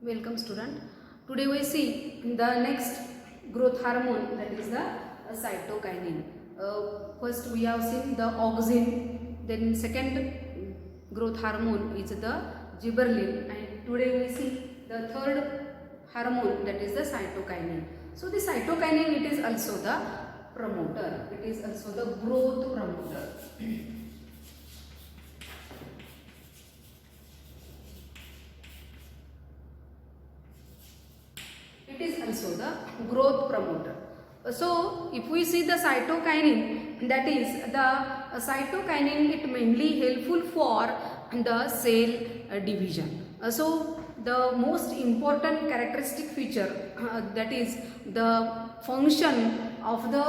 Welcome student. Today we see the next growth hormone, that is the cytokinin. First we have seen the auxin, then second growth hormone is the gibberellin, and today we see the third hormone, that is the cytokinin. So the cytokinin, it is also the promoter, it is also the growth promoter. It is also the growth promoter. So if we see the cytokinin, that is the cytokinin, it mainly helpful for the cell division. So the most important characteristic feature, that is the function of the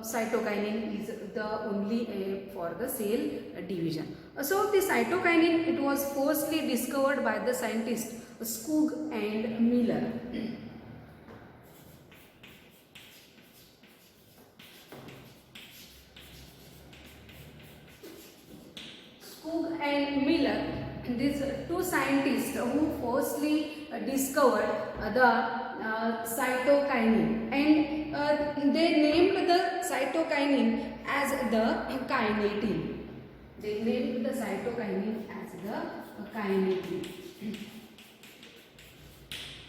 cytokinin, is the only for the cell division. So the cytokinin, it was firstly discovered by the scientists Skoog and Miller. Skoog and Miller, these two scientists who firstly discovered the cytokinin, and they named the cytokinin as the kinetin. They named the cytokinin as the kinetin.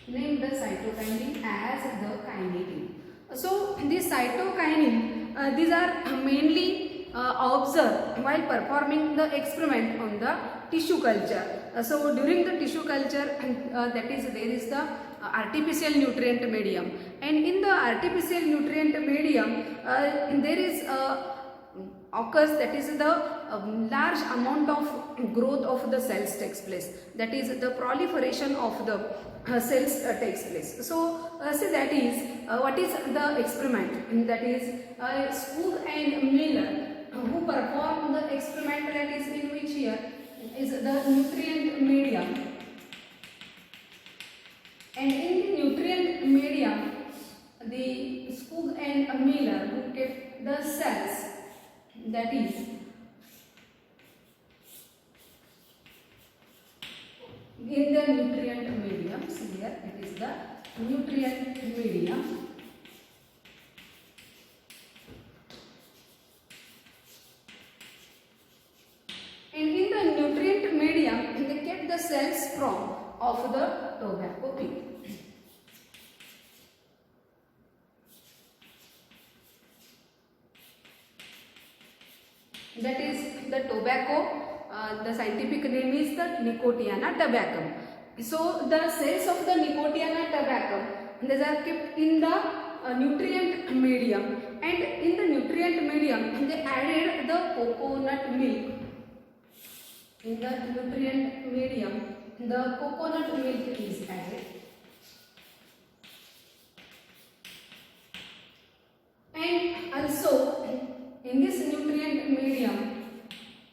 Named the cytokinin as the kinetin. So this cytokinin, these are mainly observed while performing the experiment on the tissue culture. So during the tissue culture, that is there is the artificial nutrient medium, and in the artificial nutrient medium there is occurs, that is the large amount of growth of the cells takes place, that is the proliferation of the cells takes place. So see, that is what is the experiment, that is Skoog and Miller who performed the experiment, that is in which year is the nutrient medium, and in the nutrient medium the Skoog and Miller who kept the cells, that is in the nutrient medium. See here, it is the nutrient medium. And in the nutrient medium, they kept the cells from of the tobacco pit. That is the tobacco. The scientific name is the Nicotiana tabacum. So the cells of the Nicotiana tabacum, these are kept in the nutrient medium, and in the nutrient medium they added the coconut milk. In the nutrient medium, the coconut milk is added, and also in this nutrient medium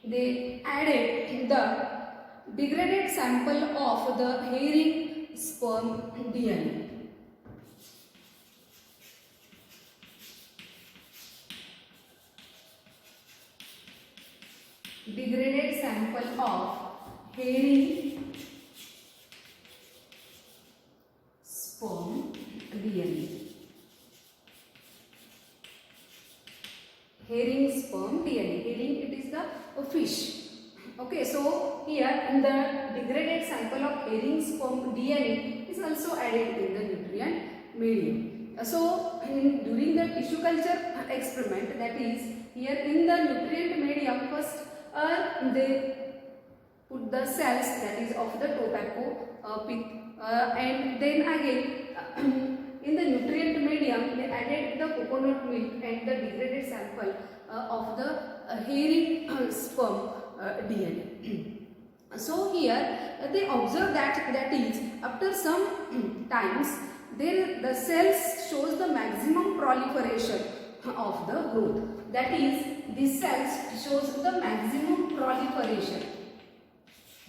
they added the degraded sample of the herring sperm DNA. Degraded sample of herring sperm DNA. Herring sperm DNA. Herring, it is the fish. Okay, so here in the degraded sample of herring sperm DNA is also added in the nutrient medium. So during the tissue culture experiment, that is here in the nutrient medium, first they put the cells, that is of the tobacco pit, and then again in the nutrient medium they added the coconut milk and the degraded sample of the herring sperm DNA. So here they observe that is after some times the cells shows the maximum proliferation of the growth. That is, these cells shows the maximum proliferation.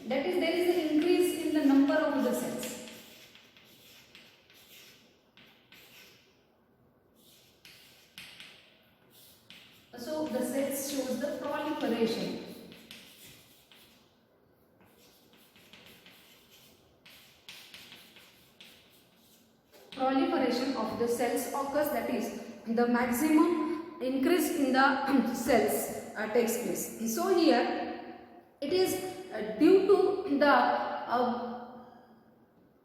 That is, there is an increase in the number of the cells. So the cells shows the proliferation. proliferation of the cells occurs, that is the maximum increase in the cells takes place. So here it is due to the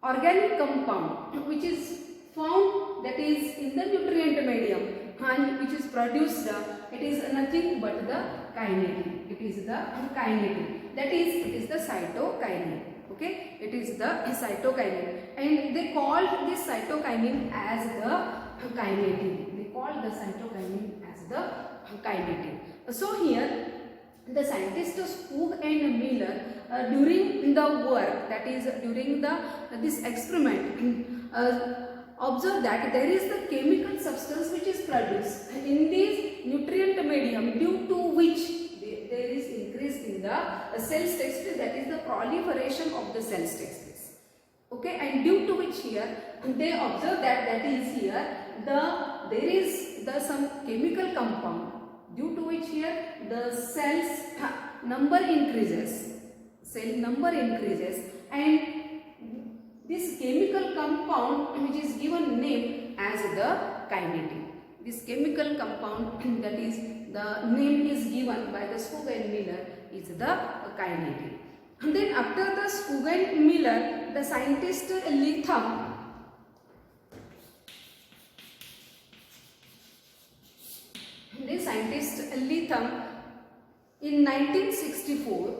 organic compound which is found, that is in the nutrient medium, and which is produced, it is nothing but the kinetin. It is the kinetin, that is it is the cytokinin. Okay, it is the cytokinin, and they called this cytokinin as the kinetin. They called the cytokinin as the kinetin. So here the scientists Skoog and Miller during the work, that is during this experiment, observe that there is the chemical substance which is produced in this nutrient medium, due to which there is increase in the cell stages, that is the proliferation of the cell stages. Okay, and due to which here they observe that is here there is some chemical compound, due to which here the cells number increases, and this chemical compound which is given name as the kinetin. This chemical compound, that is the name is given by the Skoog and Miller, is the kinetin. And then after the Skoog and Miller, the scientist Latham in 1964,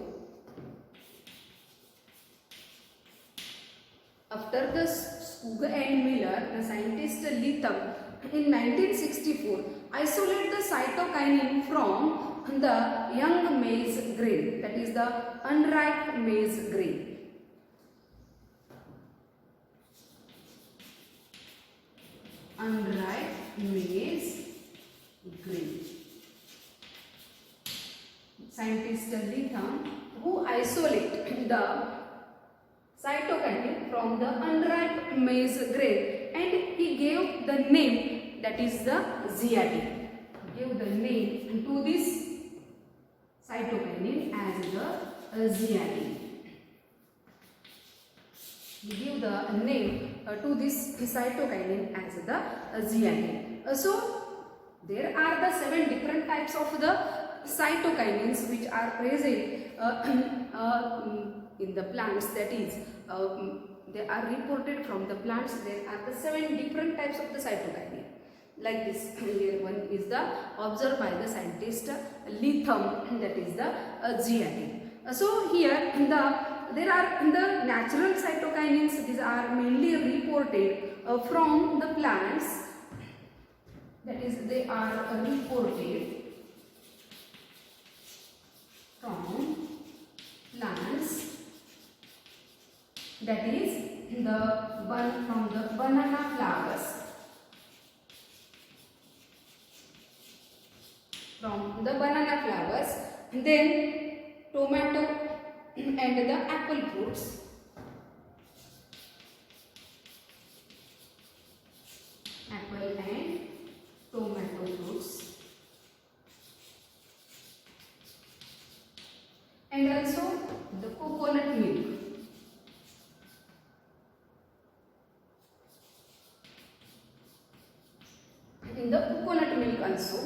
after the Skoog and Miller, the scientist Latham in 1964 isolate the cytokinin from the young maize grain, that is the unripe maize grain. Unripe maize grain. Scientist Latham, who isolate the cytokinin from the unripe maize grain, and he gave the name, that is the zeatin. Gave the name to this cytokinin as the zeatin. He gave the name to this cytokinin as the zeatin. So there are the 7 different types of the cytokinins which are present in the plants, that is they are reported from the plants. There are the 7 different types of the cytokinin. Like this, here one is the observed by the scientist Latham, that is the zeatin. So here there are the natural cytokinins. These are mainly reported from the plants, that is they are reported from plants, that is from the banana flowers. From the banana flowers, then tomato and the apple fruits, apple and tomato fruits, and also the coconut milk. In the coconut milk also,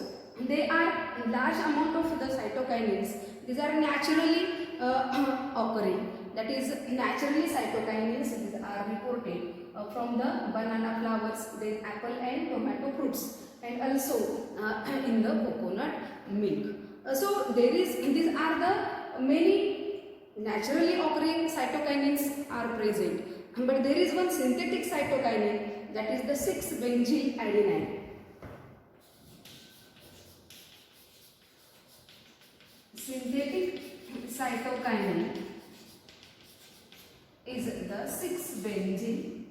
there are large amount of the cytokinins. These are naturally occurring. That is naturally cytokinins. These are reported from the banana flowers, then apple and tomato fruits, and also in the coconut milk. So these are the many naturally occurring cytokinins are present. But there is one synthetic cytokinin, that is the 6-benzyl adenine. Synthetic cytokinin is the 6-benzyl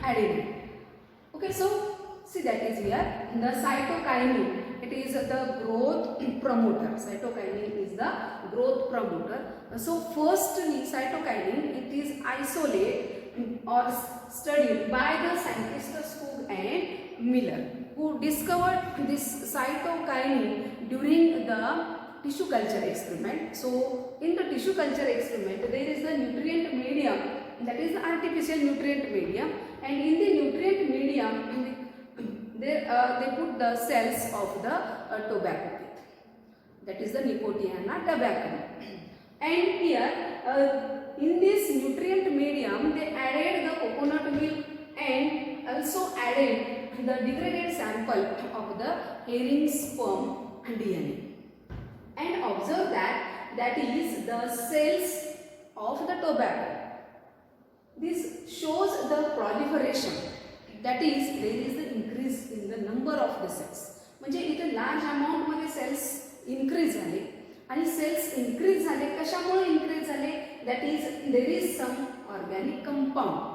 adenine. Okay, so see, that is here the cytokinin. It is the growth promoter. Cytokinin is the growth promoter. So firstly, cytokinin, it is isolated or studied by the scientists Skoog and Miller, who discovered this cytokinin during the tissue culture experiment. So in the tissue culture experiment, there is the nutrient medium, that is the artificial nutrient medium, and in the nutrient medium they put the cells of the tobacco pith, that is the Nicotiana tabacum. And here in this nutrient medium they added the coconut milk and also added the degraded sample of the herring sperm DNA, and observe that is the cells of the tobacco. This shows the proliferation, that is there is the increase in the number of the cells. म्हणजे इथे large amount मध्ये cells increase झाले, आणि cells increase झाले कशामुळे increase झाले, that is there is some organic compound,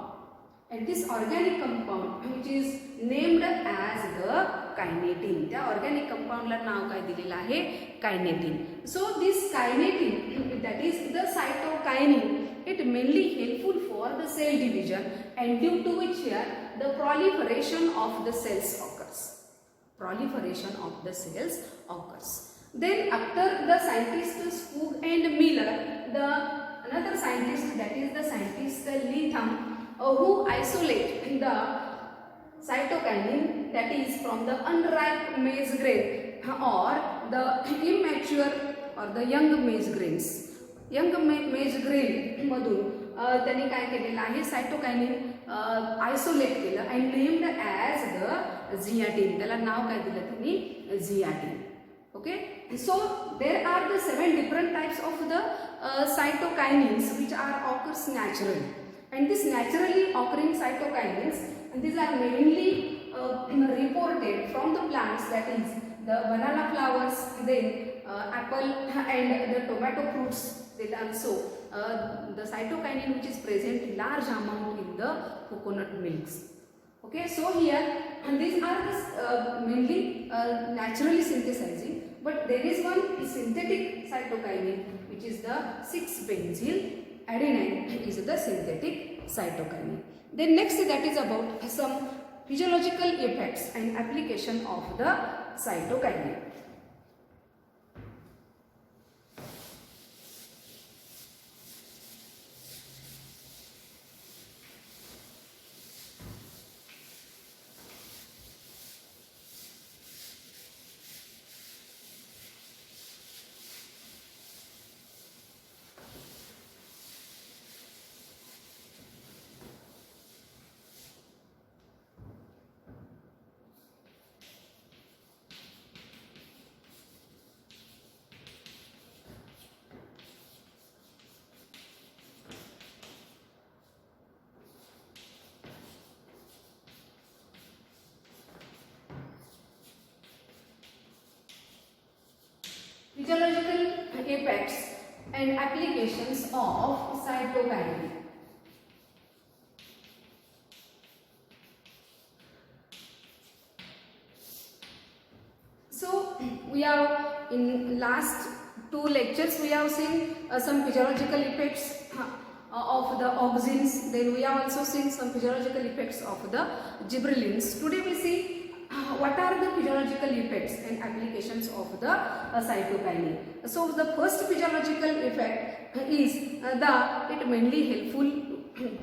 and this organic compound which is named as the kinetin. त्या organic compound ला नाव काय दिलेलं आहे, kinetin. So this kinetin, that is the cytokinin, it mainly helpful for the cell division, and due to which here the proliferation of the cells occurs. Proliferation of the cells occurs. Then after the scientists Spug and Miller, the another scientist, that is the scientist Litham, who isolate the cytokinin, that is from the unripe maize grain or the immature or the young maize grains. Young maize grain मधून त्यांनी काय केलेलं आहे, cytokinin isolate केलं and named as the झियाटिन. त्याला नाव काय दिलं त्यांनी, झियाटिन. Okay, so there are the 7 different types of the cytokinins which are occurs naturally, and this naturally occurring cytokinins, and these are mainly reported from the plants, that is the banana flowers, then apple and the tomato fruits. Then also the cytokinin which is present in large amount in the coconut milks. Okay, so here and these are the mainly naturally synthesizing, but there is one synthetic cytokinin which is the 6-benzyl adenine is the synthetic cytokinin. Then next, that is about some physiological effects and application of the cytokinin. Physiological effects and applications of cytokinin. So we have in last 2 lectures we have seen some physiological effects of the auxins. Then we have also seen some physiological effects of the gibberellins. Today we see what are the physiological effects and applications of the cytokinin. So the first physiological effect is it mainly helpful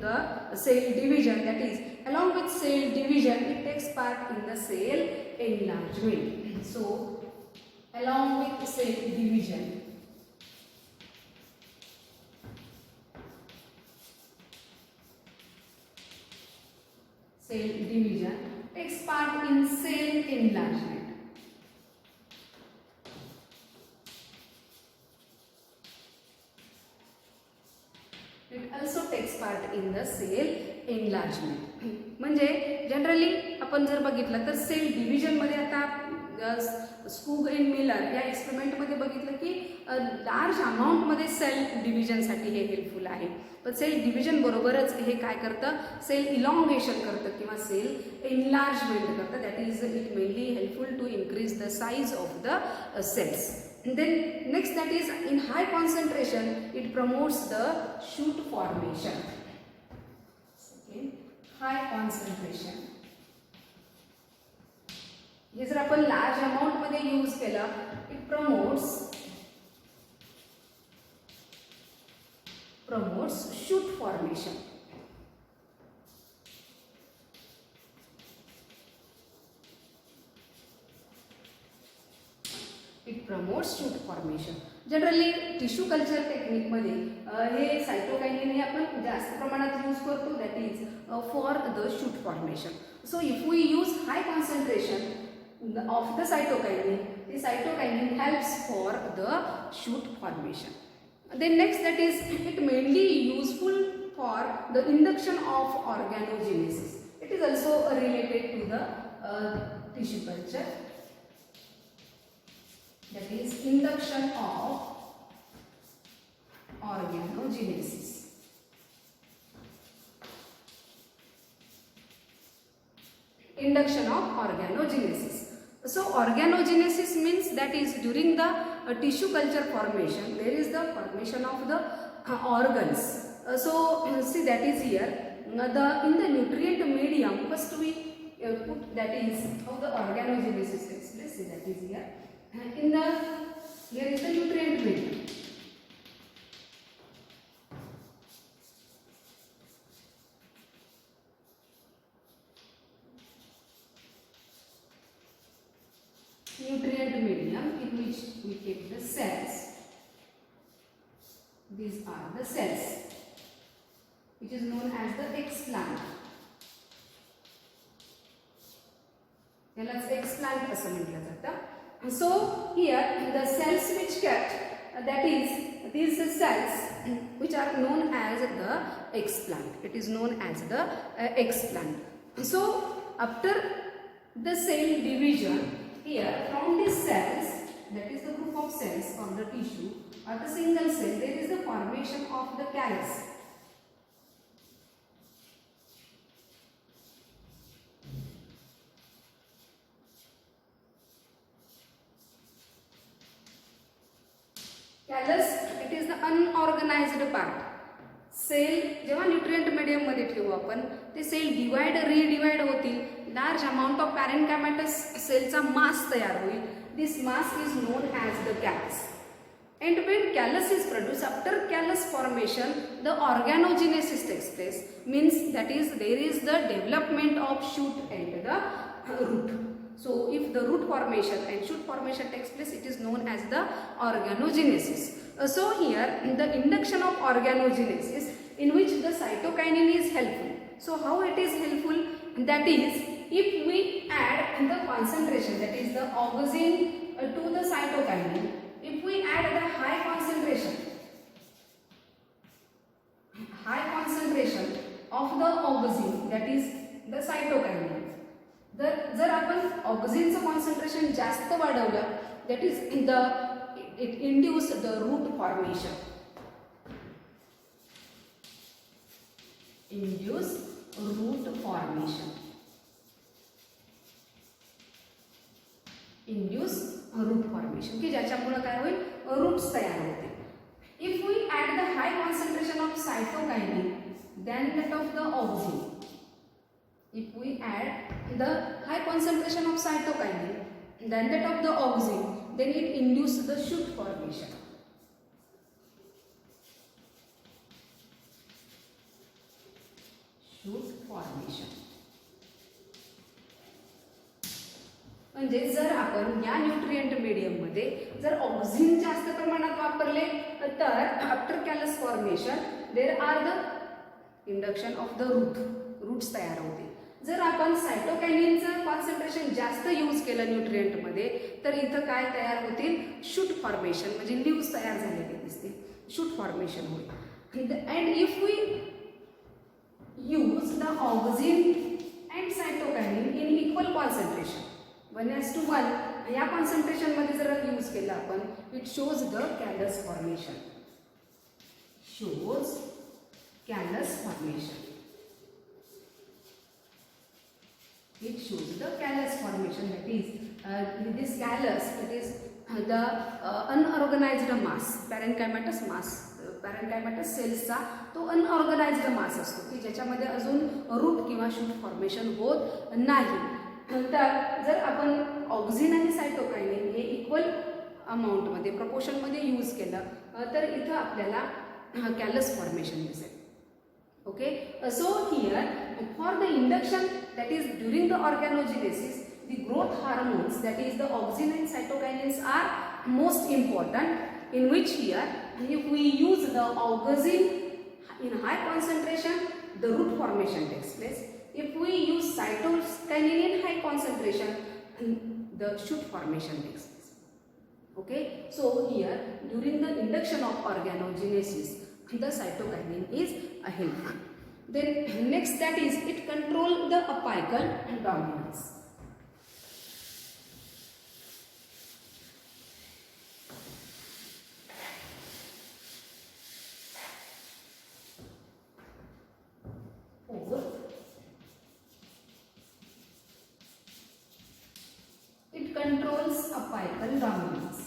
the cell division, that is along with cell division it takes part in the cell enlargement. So along with cell division, takes part in cell enlargement. It also takes part in the cell enlargement. म्हणजे generally आपण जर बघितलं तर cell division मध्ये आता स्पूग and Miller या experiment मध्ये बघितलं की लार्ज अमाउंट मध्ये सेल डिव्हिजन साठी हे हेल्पफुल आहे. पण सेल डिव्हिजन बरोबरच हे काय करतं, सेल इलॉंगेशन करतं किंवा सेल एनलार्जमेंट करतं. That is it mainly helpful to increase the size of the cells. Then next, that is in high concentration it promotes the shoot formation. Okay, high concentration. हे जर आपण large amount मध्ये use केलं, it promotes promotes shoot formation. It promotes shoot formation. Generally tissue culture टेक्निकमध्ये हे cytokinin हे आपण जास्त प्रमाणात यूज करतो, that is for the shoot formation. So if we use high concentration of the cytokinin, the cytokinin helps for the shoot formation. Then next, that is it mainly useful for the induction of organogenesis. It is also related to the tissue culture, that is induction of organogenesis. Induction of organogenesis. So organogenesis means that is during the tissue culture formation there is the formation of the organs. So see, that is here in the nutrient medium first we put, that is how the organogenesis takes place. See, that is here here is the nutrient medium. Nutrient medium in which we keep the cells. These are the cells, which is known as the explant. यालाच explant असं म्हटलं जातं. So here the cells which kept, that is these cells which are known as the explant. It is known as the explant. So after the cell division, here from these cells, that is the group of cells or the tissue or the single cell, there is the formation of the callus. Callus, it is the unorganized part. Cell जेव्हा nutrient medium मध्ये ठेवू आपण, ते cell divide redivide होतील, large amount of parenchymatous सेलचा mass तयार होईल. This mass is known as the callus. And when callus is produced, after callus formation the organogenesis takes place, means that is there is the development of shoot and the root. So if the root formation and shoot formation takes place, it is known as the organogenesis. So here the induction of organogenesis in which the cytokinin is helpful. So how it is helpful? That is if we add the concentration, that is the augazine to the cytokinin. If we add the high concentration of the augazine, that is the cytokinin, जर आपण ऑक्सिजनचं concentration जास्त वाढवलं, that is it induce the root formation. Induce root formation. Induce root formation की ज्याच्यामुळे काय होईल, roots तयार होतील. If we add the high concentration of cytokinin than that of the auxin, if we add the high concentration of cytokinin than that of the auxin, then it induces the shoot formation. Shoot formation. म्हणजे जर आपण या nutrient medium मध्ये जर oxygen जास्त प्रमाणात वापरले तर after callus formation there are the induction of the roots तयार होते. जर आपण सायटोकायनिनचं कॉन्सन्ट्रेशन जास्त यूज केलं न्यूट्रिएंट मध्ये तर इथं काय तयार होतील, शूट फॉर्मेशन, म्हणजे लीव्स तयार झालेले दिसतील, शूट फॉर्मेशन होईल. And if we use the auxin and cytokinin in equal concentration 1:1 या कॉन्सन्ट्रेशन मध्ये जर यूज केलं आपण, it shows the callus formation. Shows callus formation. It shows the callus formation, that is this callus, it is the unorganized mass, parenchymatous mass, parenchymatous cells चा तो unorganized mass असतो की ज्याच्यामध्ये अजून रूट किंवा शूट फॉर्मेशन होत नाही. तर जर आपण ऑक्सिन आणि सायटोकायनिन हे इक्वल अमाउंटमध्ये प्रपोर्शनमध्ये यूज केलं तर इथं आपल्याला callus formation दिसेल. Okay, so here for the induction, that is during the organogenesis, the growth hormones, that is the auxin and cytokinins, are most important, in which here if we use the auxin in high concentration, the root formation takes place. If we use cytokinin in high concentration, the shoot formation takes place. Okay, so here during the induction of organogenesis, the cytokinin is a helper. Then next, that is it control the apical dominance. It controls apical dominance.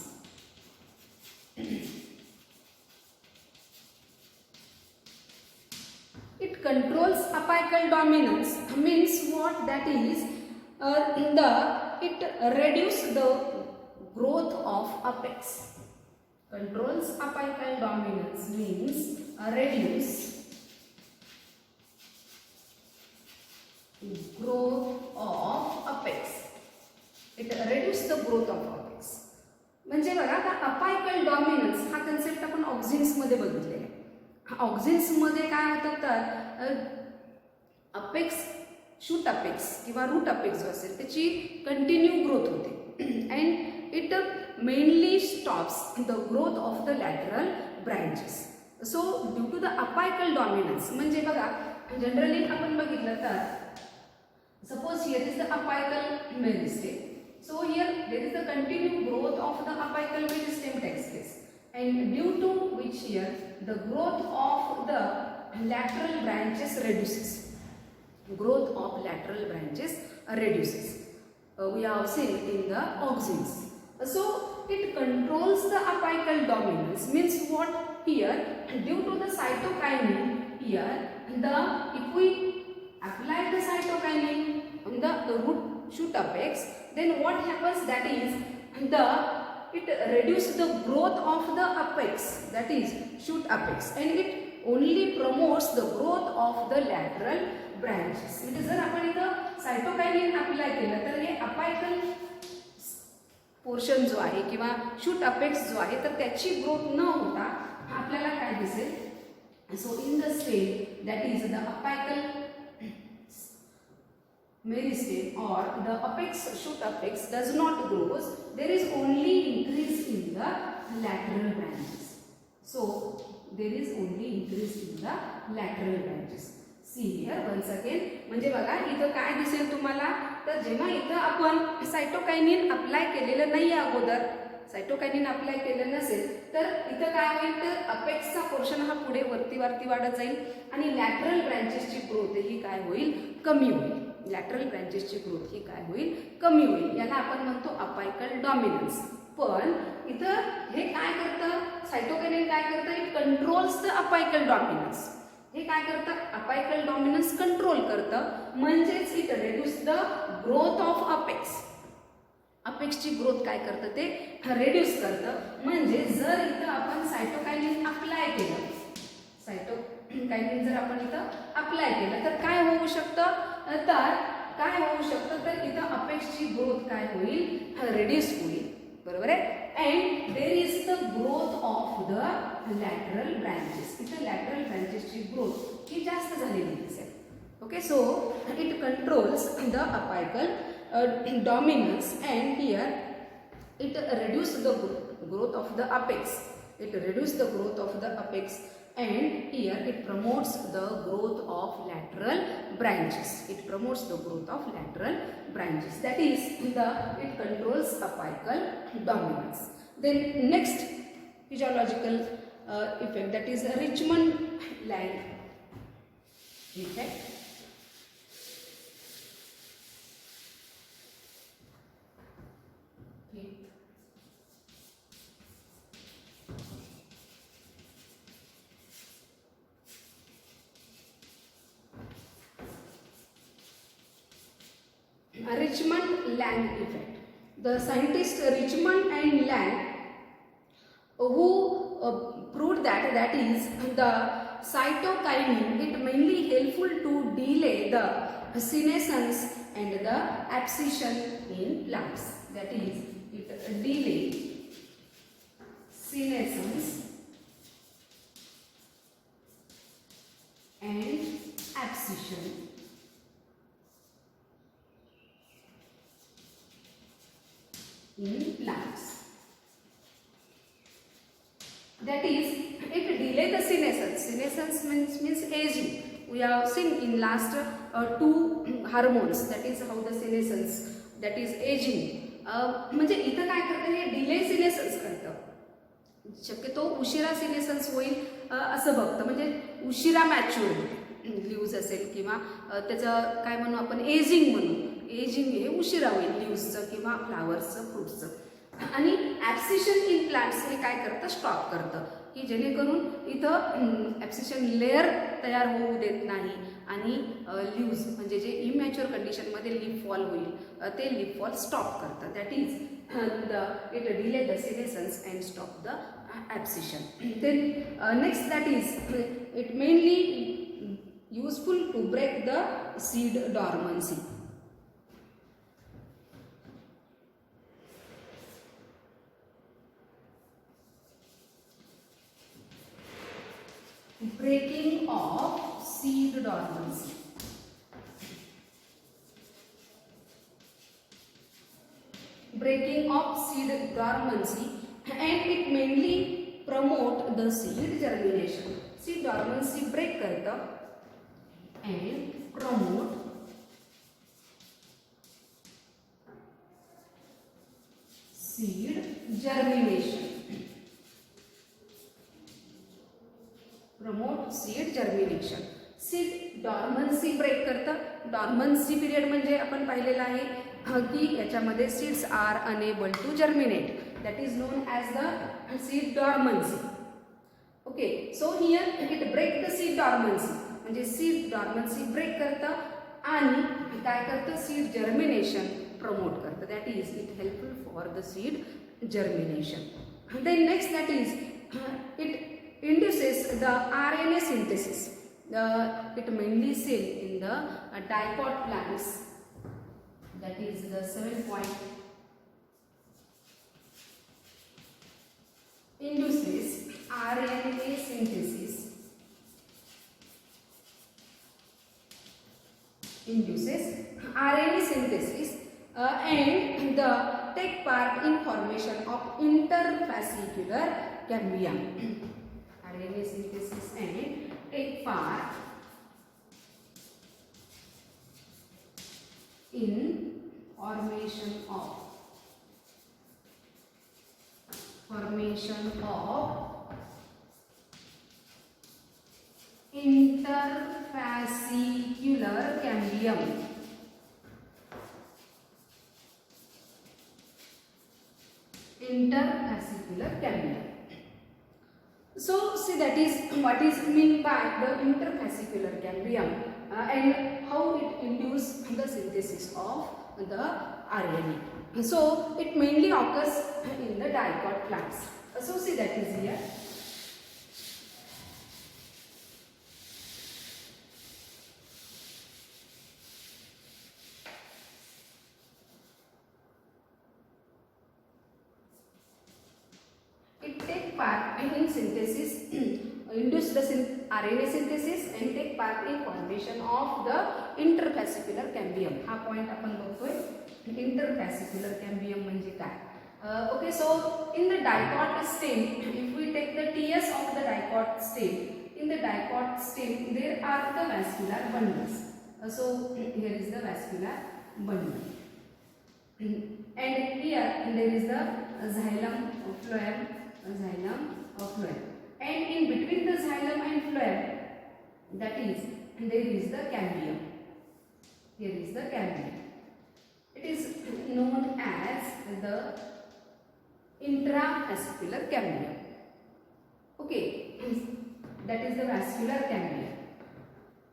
It controls apical dominance means what? That is it reduce the growth of apex. Controls apical dominance means reduce growth of apex. It reduce the growth of apex. म्हणजे बघा आता apical dominance हा concept आपण ऑक्झिन्स मध्ये बघितलेला आहे. ऑक्झिन्स मध्ये काय होतं तर अपेक्स, शूट अपेक्स किंवा रूट अपेक्स जो असेल त्याची कंटिन्यू ग्रोथ होते and it mainly stops the growth of the lateral branches. So due to the apical dominance म्हणजे बघा जनरली आपण बघितलं तर suppose here is the apical meristem. So here there is the continued growth of the apical meristem takes place, and due to which here the growth of the lateral branches reduces. Growth of lateral branches reduces. We have seen in the auxins. So it controls the apical dominance means what? Here due to the cytokinin here if we apply the cytokinin on the root shoot apex, then what happens? That is it reduces the growth of the apex, that is shoot apex, and it only promotes the growth of the lateral branches. म्हणजे जर आपण इथं cytokinin apply केलं तर हे apical portion जो आहे किंवा shoot apex जो आहे तर त्याची ग्रोथ न होता आपल्याला काय दिसेल? So in the state that is the apical meristem or the apex, shoot apex does not grow, there is only increase in the lateral branches. So there is only increase in the lateral branches. See here once again, म्हणजे बघा इथं काय दिसेल तुम्हाला तर जेव्हा इथं आपण सायटोकायनिन अप्लाय केलेलं नाही अगोदर, सायटोकायनिन अप्लाय केलं नसेल तर इथं काय होईल तर अपेक्सचा पोर्शन हा पुढे वरती वाढत जाईल आणि लॅटरल ब्रँचेसची ग्रोथ ही काय होईल? कमी होईल. लॅटरल ब्रँचेसची ग्रोथ ही काय होईल? कमी होईल. याला आपण म्हणतो अपायकल डॉमिनन्स. पण इथं हे काय करतं? सायटोकायनिन काय करतं? It controls the apical dominance. हे काय करतं? अपायकल डॉमिनन्स कंट्रोल करतं म्हणजेच it reduce the growth of apex. अपेक्सची ग्रोथ काय करतं? ते रिड्यूस करतं. म्हणजे जर इथं आपण सायटोकायनिन अप्लाय केलं, सायटोकायनिन जर आपण इथं अप्लाय केलं तर काय होऊ शकतं? तर इथं अपेक्सची ग्रोथ काय होईल? रिड्यूस होईल. बरोबर आहे. And there is the growth of the lateral branches. इथं लॅटरल ब्रँचेसची ग्रोथ ही जास्त झालेली दिसेल. Okay, so it controls the apical dominance, and here it reduce the growth of the apex. It reduce the growth of the apex, and here it promotes the growth of lateral branches. It promotes the growth of lateral branches. That is it controls apical dominance. Then next physiological effect, that is Richmond-Lang effect. Richmond-Lang effect. The scientists Richmond and Lang who proved that is the cytokinin, it mainly helpful to delay the senescence and the abscission in plants. That is, it delay senescence and abscission in plants. That is, it delay the senescence. Senescence means aging. We have seen in last two hormones, that is how the senescence, that is aging. म्हणजे इथं काय करतं, हे delay senescence करतं. शक्यतो उशिरा senescence होईल असं बघतं, म्हणजे उशिरा मॅच्युअर ल्यूज असेल किंवा त्याचं काय म्हणू आपण एजिंग म्हणू. एजिंग हे उशिरा होईल ल्यूजचं किंवा फ्लावर्सचं, फ्रूट्सचं. आणि ॲब्सिशन इन प्लांट्स हे काय करतं, स्टॉप करतं, की जेणेकरून इथं ॲब्सिशन लेअर तयार होऊ देत नाही आणि ल्यूज म्हणजे जे इमॅच्युअर कंडिशनमध्ये लीफ फॉल होईल ते लीफ फॉल स्टॉप करतं. That is it delay the senescence and stop the abscission. Then next that is it mainly useful to break the seed dormancy. Breaking of seed dormancy. Breaking of seed dormancy, and it mainly promote the seed germination. Seed dormancy break करता and promote seed germination. Promote seed germination. Seed dormancy break करतं. Dormancy period म्हणजे आपण पाहिलेलं आहे की याच्यामध्ये seeds are unable to germinate. That is known as the seed dormancy. Okay, so here it break the seed dormancy, म्हणजे seed dormancy break करतं आणि काय करतं, सीड जर्मिनेशन प्रमोट करतं. That is it helpful for the seed germination. Then next that is it induces the RNA synthesis. It mainly seen in the dicot plants. That is the 7 point. Induces RNA synthesis. Induces RNA synthesis and the take part in formation of interfascicular cambium. RNA synthesis and take part in formation of interfascicular cambium. Interfascicular cambium. So see, that is what is mean by the interfascicular cambium and how it induces the synthesis of the RNA. So it mainly occurs in the dicot plants. So see, that is here. It take part in synthesis, induce the RNA synthesis and take part in formation of the interfascicular cambium. हा point आपण बघतोय, interfascicular cambium म्हणजे काय. Okay, so in the dicot stem, if we take the TS of the dicot stem, in the dicot stem there are the vascular bundles. So here is the vascular bundle, and here there is the xylem phloem. Xylem or phloem, and in between the xylem and phloem, that is there is the cambium. Here is the cambium. It is known as the intrafascicular cambium. Okay, that is the vascular cambium.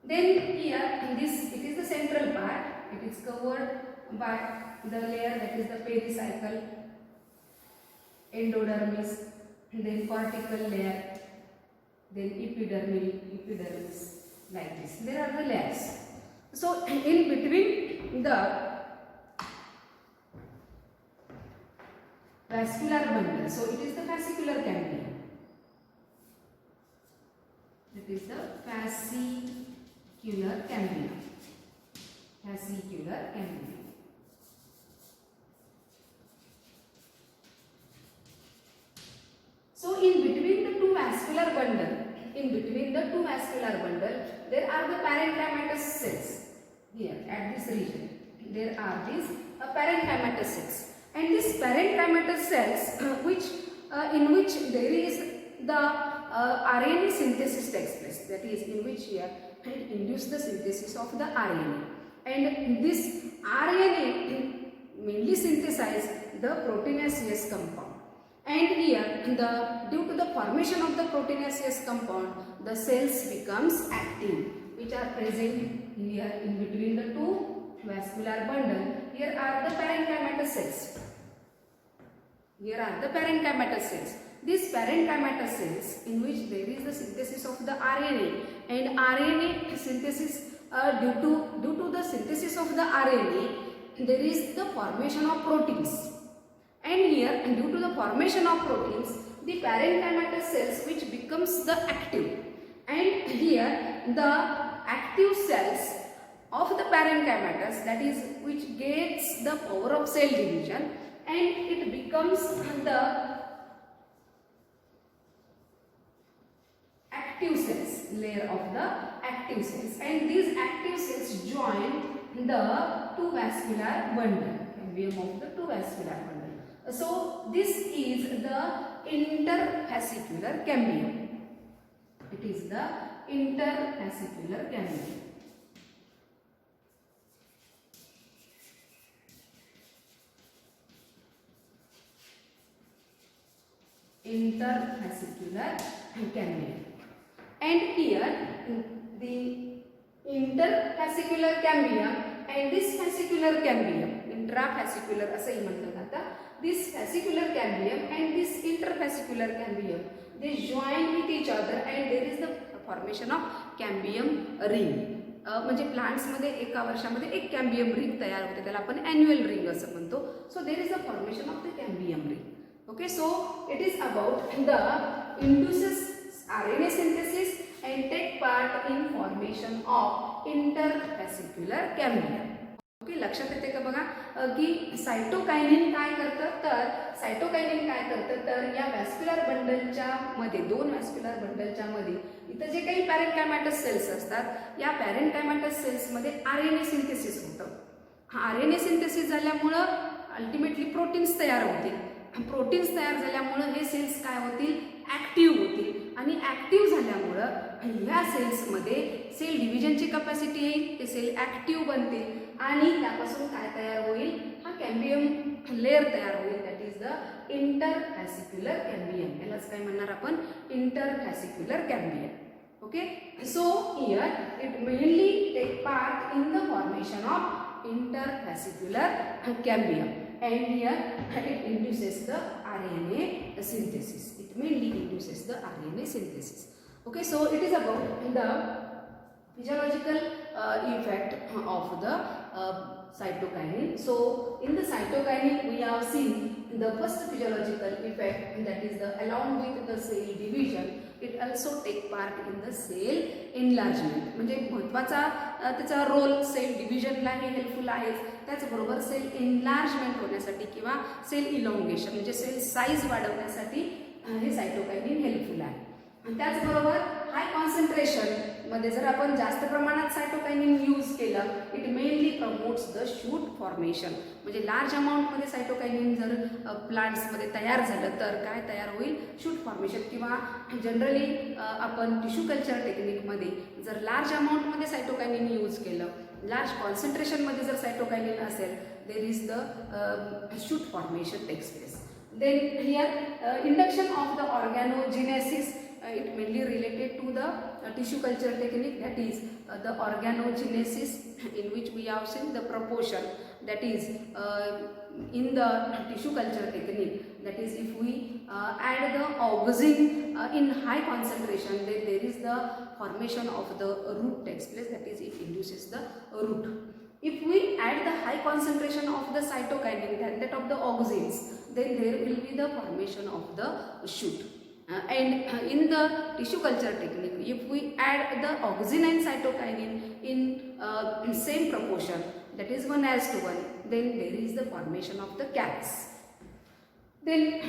Then here in this, it is the central part. It is covered by the layer that is the pericycle, endodermis, then cortical layer, then epidermis, like this. There are the layers. So in between the vascular bundle, so it is the fascicular cambium. It is the fascicular cambium. Fascicular cambium. So in between the two vascular bundle, there are the parenchymatous cells. Here at this region, there are these parenchymatous cells, and these parenchymatous cells, in which there is the RNA synthesis takes place. That is, in which here it induce the synthesis of the RNA, and this RNA mainly synthesize the proteinaceous compound. And here, due to the formation of the proteinaceous compound, the cells becomes active, which are present here in between the two vascular bundle. Here are the parenchymatous cells. These parenchymatous cells, in which there is the synthesis of the RNA, and RNA synthesis, due to the synthesis of the RNA, there is the formation of proteins. And here, due to the formation of proteins, the parenchymatous cells which becomes the active, and here the active cells of the parenchymatous, that is, which gets the power of cell division, and it becomes the active cells, layer of the active cells, and these active cells join the two vascular bundle, cambium of the two vascular bundle. So this is the interfascicular cambium. It is the interfascicular cambium. Interfascicular cambium. And here the interfascicular cambium and this fascicular cambium, intrafascicular असंही म्हटलं जातं. This fascicular cambium and this interfascicular cambium, they join with each other, and there is the formation of cambium ring. म्हणजे plants मध्ये एका वर्षामध्ये एक cambium ring तयार होते, त्याला आपण ॲन्युअल रिंग असं म्हणतो. So there is the formation of the cambium ring. Okay, so it is about the induces RNA synthesis and take part in formation of interfascicular cambium. Okay, लक्षात येते का बघा की सायटोकायनिन काय करतं, तर या व्हॅस्क्युलर बंडलच्या मध्ये, दोन व्हॅस्क्युलर बंडलच्या मध्ये इथं जे काही पॅरेनकायमॅटस सेल्स असतात, या पॅरेनकायमॅटस सेल्स मध्ये RNA सिंथेसिस होतं. RNA सिंथेसिस झाल्यामुळं अल्टिमेटली प्रोटीन्स तयार होतील. प्रोटीन्स तयार झाल्यामुळं हे सेल्स काय होतील, ॲक्टिव्ह होतील, आणि ॲक्टिव्ह झाल्यामुळं ह्या सेल्समध्ये सेल डिव्हिजनची कॅपॅसिटी येईल, ते सेल ॲक्टिव्ह बनतील, आणि त्यापासून काय तयार होईल, हा कॅम्बियम लेअर तयार होईल. That is the interfascicular cambium. यालाच काय म्हणणार आपण, interfascicular cambium. Okay, so here it mainly take part in the formation of interfascicular cambium, and here it induces the RNA synthesis. It mainly induces the RNA synthesis. Okay, so it is about the physiological effect of the cytokinin. So in the cytokinin we have seen the first physiological effect, that is the along with the cell division, it also take part in the cell enlargement. म्हणजे महत्त्वाचा त्याचा role cell डिव्हिजनला हे helpful आहे, त्याचबरोबर cell enlargement होण्यासाठी किंवा cell elongation म्हणजे cell size वाढवण्यासाठी हे cytokinin helpful आहे. आणि त्याचबरोबर हाय कॉन्सन्ट्रेशन मध्ये जर आपण जास्त प्रमाणात सायटोकायनिन यूज केलं, it mainly promotes the shoot formation. म्हणजे लार्ज अमाऊंटमध्ये सायटोकायनिन जर प्लांट्समध्ये तयार झालं तर काय तयार होईल, शूट फॉर्मेशन. किंवा जनरली आपण टिश्यू कल्चर टेक्निकमध्ये जर लार्ज अमाऊंटमध्ये सायटोकायनिन यूज केलं, लार्ज कॉन्सन्ट्रेशनमध्ये जर सायटोकायनिन असेल, there is the shoot formation takes place. Then here induction of the organogenesis, it mainly related to the tissue culture technique, that is the organogenesis, in which we have seen the proportion, that is in the tissue culture technique, that is if we add the auxin in high concentration, then there is the formation of the root takes place, that is it induces the root. If we add the high concentration of the cytokinin than that of the auxins, then there will be the formation of the shoot. And in the tissue culture technique, if we add the auxin and cytokinin in same proportion, that is 1:1, then there is the formation of the calyx. Then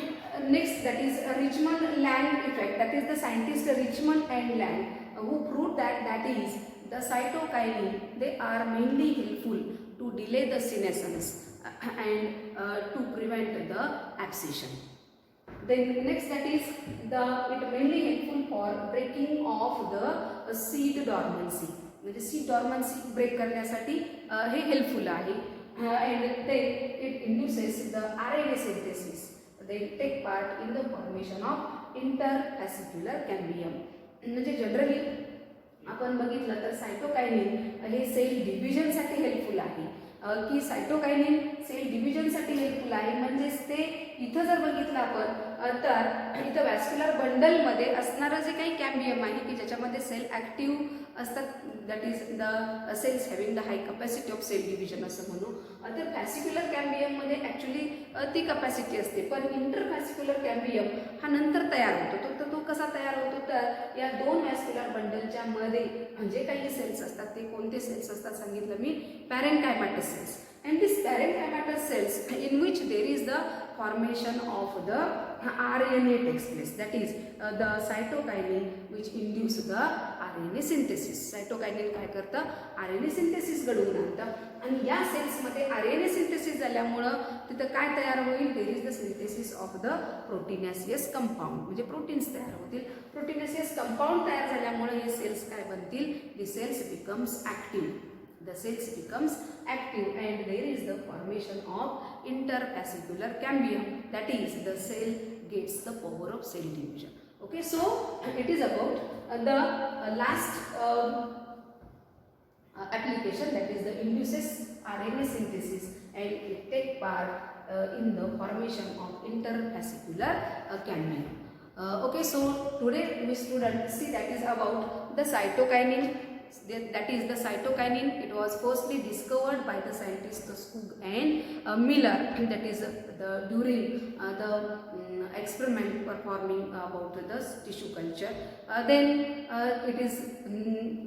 next, that is Richmond-Lang effect, that is the scientist Richmond and Lang who proved that is the cytokinin, they are mainly helpful to delay the senescence and to prevent the abscission. Then next, that is it mainly helpful for breaking of the seed dormancy. म्हणजे seed dormancy break करण्यासाठी हे helpful आहे. and then it induces the RNA synthesis. They take part in the formation of interfascicular cambium. म्हणजे generally आपण बघितलं तर cytokinin हे cell डिव्हिजनसाठी helpful आहे की cytokinin cell डिव्हिजनसाठी helpful आहे. म्हणजेच ते इथं जर बघितलं आपण तर इथं वॅस्क्युलर बंडलमध्ये असणारं जे काही कॅम्बियम आहे की ज्याच्यामध्ये सेल ॲक्टिव्ह असतात, that is the cells having the high capacity of cell division असं म्हणू. तर फॅसिक्युलर कॅम्बियममध्ये ॲक्च्युली ती कपॅसिटी असते, पण इंटरफॅसिक्युलर कॅम्बियम हा नंतर तयार होतो. तर तो कसा तयार होतो तर या दोन वॅस्क्युलर बंडलच्या मध्ये जे काही सेल्स असतात ते कोणते सेल्स असतात सांगितलं मी, पॅरेन्कायमॅटस cells, and this parenchymatous cells in which there is the formation of the RNA takes place, that is the cytokinin which induce the RNA synthesis. cytokinin काय करतं, RNA synthesis घडवून आणतं आणि या सेल्स मध्ये RNA synthesis झाल्यामुळं तिथं काय तयार होईल, there is the synthesis of the proteinaceous compound, म्हणजे प्रोटीन्स तयार होतील. प्रोटीनासियस कंपाऊंड तयार झाल्यामुळे हे सेल्स काय बनतील, the cells becomes active. The cells becomes active and there is the formation of interfascicular cambium, that is the cell gets the power of cell division. Okay, so it is about the last application, that is the induces RNA synthesis and it take part in the formation of interfascicular cambium. Okay, so today we students see that is about the cytokinin. That is the cytokinin. It was firstly discovered by the scientists Skoog and Miller. That is during the experiment performing about the tissue culture. Then it is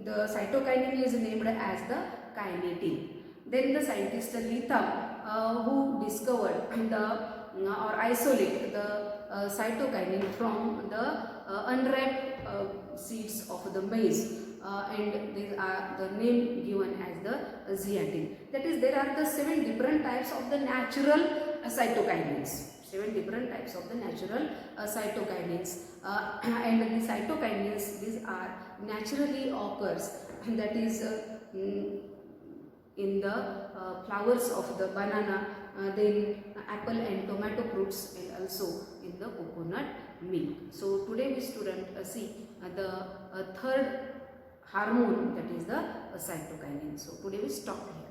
the cytokinin is named as the kinetin. Then the scientist Litham who discovered the or isolate the cytokinin from the unripe seeds of the maize. And these are the name given as the zeatin. That is, there are the 7 different types of the natural cytokinins. 7 different types of the natural cytokinins. And the cytokinins, these are naturally occurs. That is in the flowers of the banana, then apple and tomato fruits, and also in the coconut milk. So today we student see the third hormone, that is the cytokinin. So today we stop here.